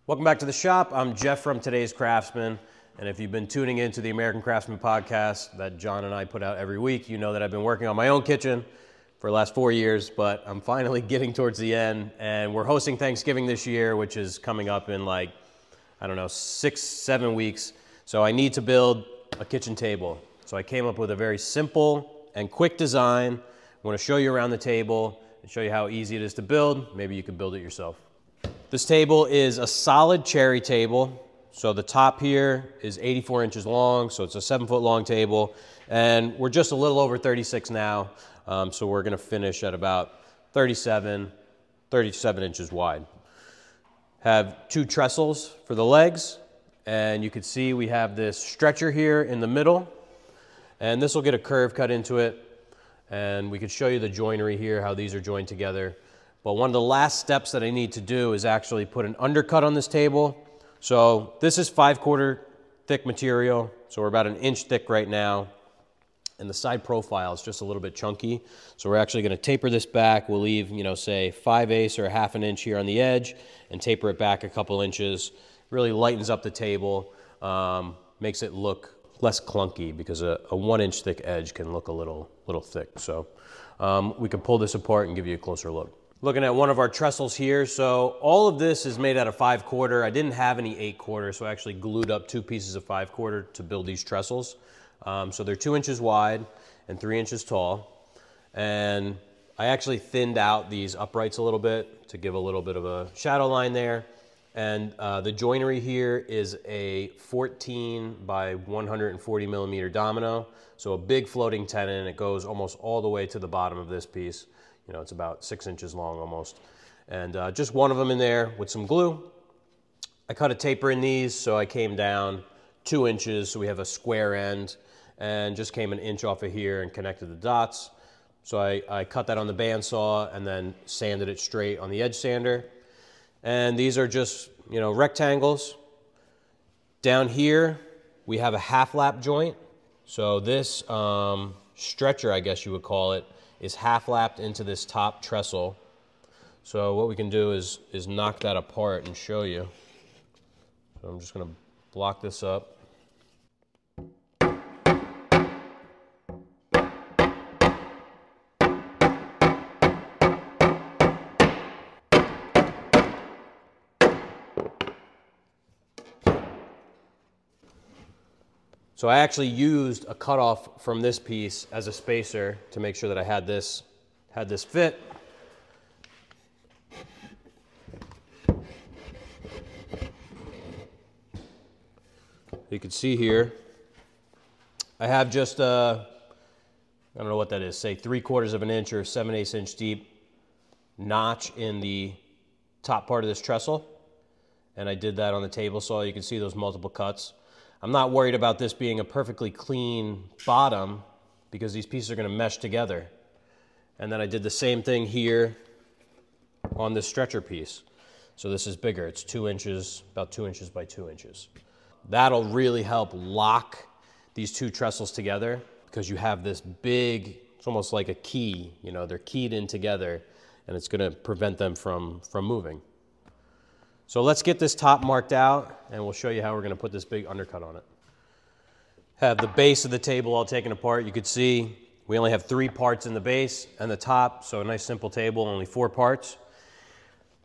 Welcome back to the shop. I'm Jeff from Today's Craftsman, and if you've been tuning into the American Craftsman podcast that John and I put out every week, you know that I've been working on my own kitchen for the last 4 years, but I'm finally getting towards the end, and we're hosting Thanksgiving this year, which is coming up in like, I don't know, 6-7 weeks. So I need to build a kitchen table. So I came up with a very simple and quick design. I want to show you around the table and show you how easy it is to build. Maybe you could build it yourself. This table is a solid cherry table. So the top here is 84 inches long, so it's a 7-foot long table. And we're just a little over 36 now, so we're gonna finish at about 37 inches wide. Have 2 trestles for the legs, and you can see we have this stretcher here in the middle, and this will get a curve cut into it, and we could show you the joinery here, how these are joined together. But one of the last steps that I need to do is actually put an undercut on this table. So this is 5/4 thick material, so we're about 1 inch thick right now, and the side profile is just a little bit chunky. So we're actually gonna taper this back. We'll leave, say 5/8 or 1/2 inch here on the edge and taper it back a couple inches. Really lightens up the table, makes it look less clunky because a 1 inch thick edge can look a little thick. So we can pull this apart and give you a closer look. Looking at one of our trestles here, so all of this is made out of 5/4. I didn't have any 8/4, so I actually glued up 2 pieces of 5/4 to build these trestles. So they're 2 inches wide and 3 inches tall. And I actually thinned out these uprights a little bit to give a little bit of a shadow line there. And the joinery here is a 14 by 140 millimeter domino. So a big floating tenon. It goes almost all the way to the bottom of this piece. It's about 6 inches long almost. And just one of them in there with some glue. I cut a taper in these, so I came down 2 inches, so we have a square end, and just came 1 inch off of here and connected the dots. So I cut that on the bandsaw and then sanded it straight on the edge sander. And these are just, rectangles. Down here, we have a half lap joint. So this stretcher, I guess you would call it, is half lapped into this top trestle. So what we can do is knock that apart and show you. So I'm just gonna block this up. So I actually used a cutoff from this piece as a spacer to make sure that I had this fit. You can see here, I have just I don't know what that is, say 3/4 of an inch or 7/8 inch deep notch in the top part of this trestle. And I did that on the table saw. You can see those multiple cuts. I'm not worried about this being a perfectly clean bottom because these pieces are going to mesh together. And then I did the same thing here on this stretcher piece. So this is bigger. It's 2 inches, about 2 inches by 2 inches. That'll really help lock these 2 trestles together because you have this big, it's almost like a key, they're keyed in together, and it's going to prevent them from moving. So let's get this top marked out, and we'll show you how we're going to put this big undercut on it. Have the base of the table all taken apart. You can see we only have 3 parts in the base and the top, so a nice simple table, only 4 parts.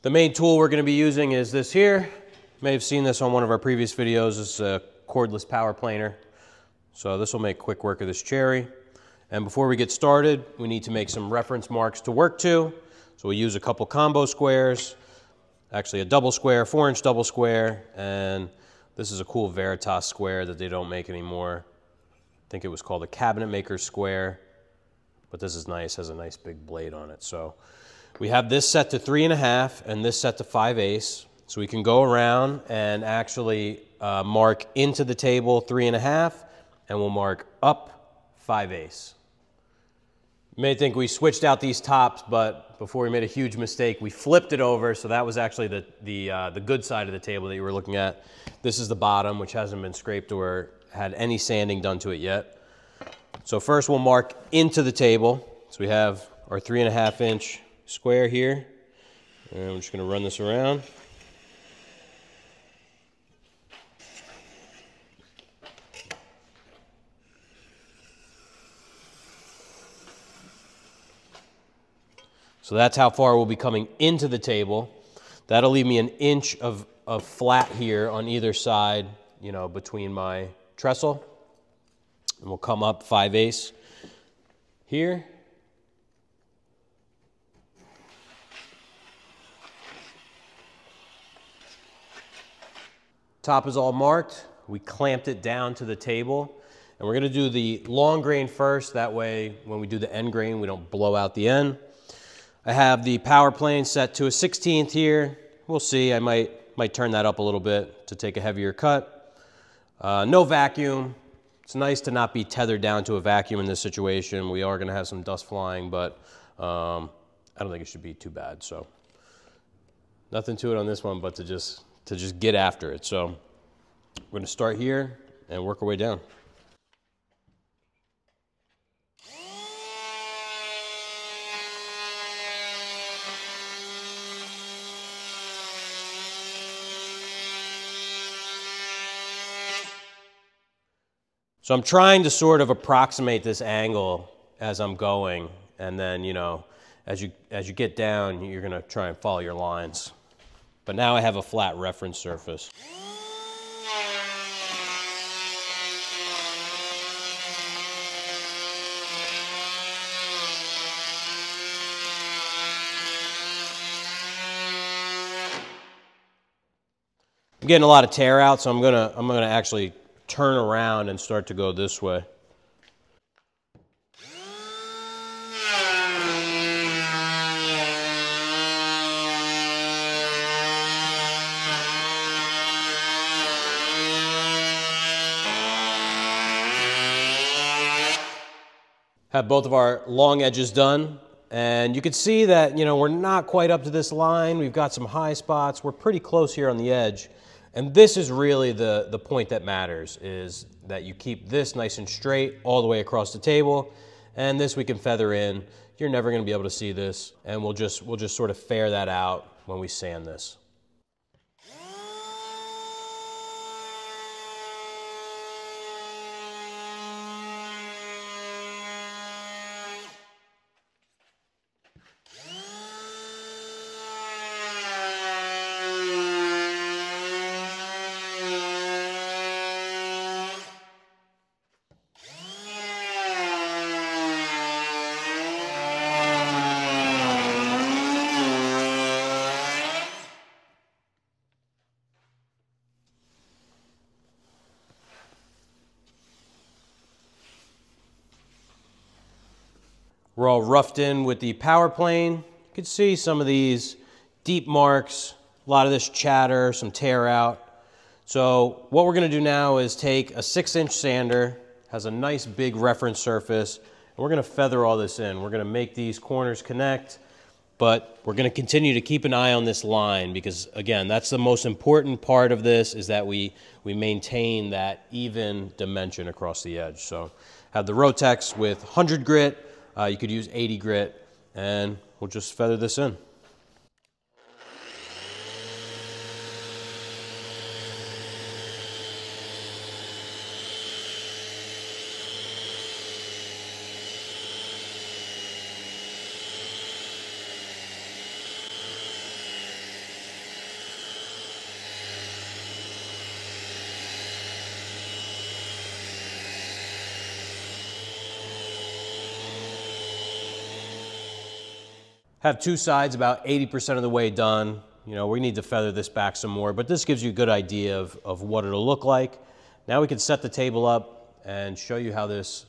The main tool we're going to be using is this here. You may have seen this on one of our previous videos. It's a cordless power planer. So this will make quick work of this cherry. And before we get started, we need to make some reference marks to work to. So we use a couple combo squares. Actually a double square, 4-inch double square, and this is a cool Veritas square that they don't make anymore. I think it was called a cabinet maker square, but this is nice, has a nice big blade on it. So we have this set to 3.5 and this set to 5/8. So we can go around and actually mark into the table 3.5, and we'll mark up 5/8. You may think we switched out these tops, but before we made a huge mistake, we flipped it over, so that was actually the good side of the table that you were looking at. This is the bottom, which hasn't been scraped or had any sanding done to it yet. So first we'll mark into the table. So we have our 3.5 inch square here, and I'm just gonna run this around. So that's how far we'll be coming into the table. That'll leave me an inch of flat here on either side, you know, between my trestle. And we'll come up 5/8 here. Top is all marked. We clamped it down to the table. And we're gonna do the long grain first. That way, when we do the end grain, we don't blow out the end. I have the power plane set to a 16th here. We'll see, I might turn that up a little bit to take a heavier cut. No vacuum. It's nice to not be tethered down to a vacuum in this situation. We are gonna have some dust flying, but I don't think it should be too bad. So nothing to it on this one, but to just get after it. So we're gonna start here and work our way down. So I'm trying to sort of approximate this angle as I'm going, and then, you know, as you get down, you're gonna try and follow your lines. But now I have a flat reference surface. I'm getting a lot of tear out, so I'm gonna actually turn around and start to go this way. Have both of our long edges done, and you can see that, you know, we're not quite up to this line. We've got some high spots. We're pretty close here on the edge. And this is really the point that matters, is that you keep this nice and straight all the way across the table, and this we can feather in. You're never gonna be able to see this, and we'll just sort of fare that out when we sand this. We're all roughed in with the power plane. You can see some of these deep marks, a lot of this chatter, some tear out. So what we're gonna do now is take a 6-inch sander, has a nice big reference surface, and we're gonna feather all this in. We're gonna make these corners connect, but we're gonna continue to keep an eye on this line because, again, that's the most important part of this, is that we maintain that even dimension across the edge. So have the Rotex with 100 grit. You could use 80 grit, and we'll just feather this in. Have two sides about 80% of the way done. You know, we need to feather this back some more, but this gives you a good idea of what it'll look like. Now we can set the table up and show you how this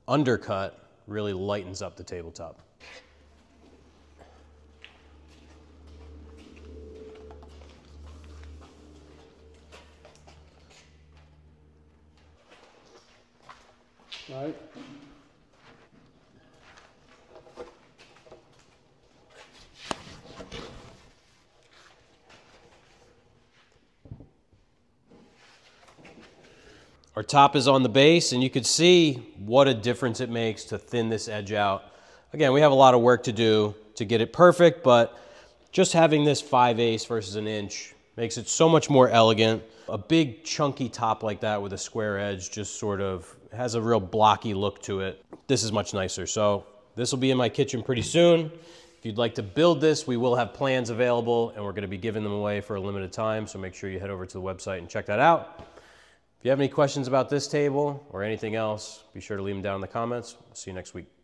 undercut really lightens up the tabletop. All right. Our top is on the base, and you can see what a difference it makes to thin this edge out. Again, we have a lot of work to do to get it perfect, but just having this 5/8 versus an inch makes it so much more elegant. A big chunky top like that with a square edge just sort of has a real blocky look to it. This is much nicer. So this will be in my kitchen pretty soon. If you'd like to build this, we will have plans available, and we're going to be giving them away for a limited time, so make sure you head over to the website and check that out. If you have any questions about this table or anything else, be sure to leave them down in the comments. We'll see you next week.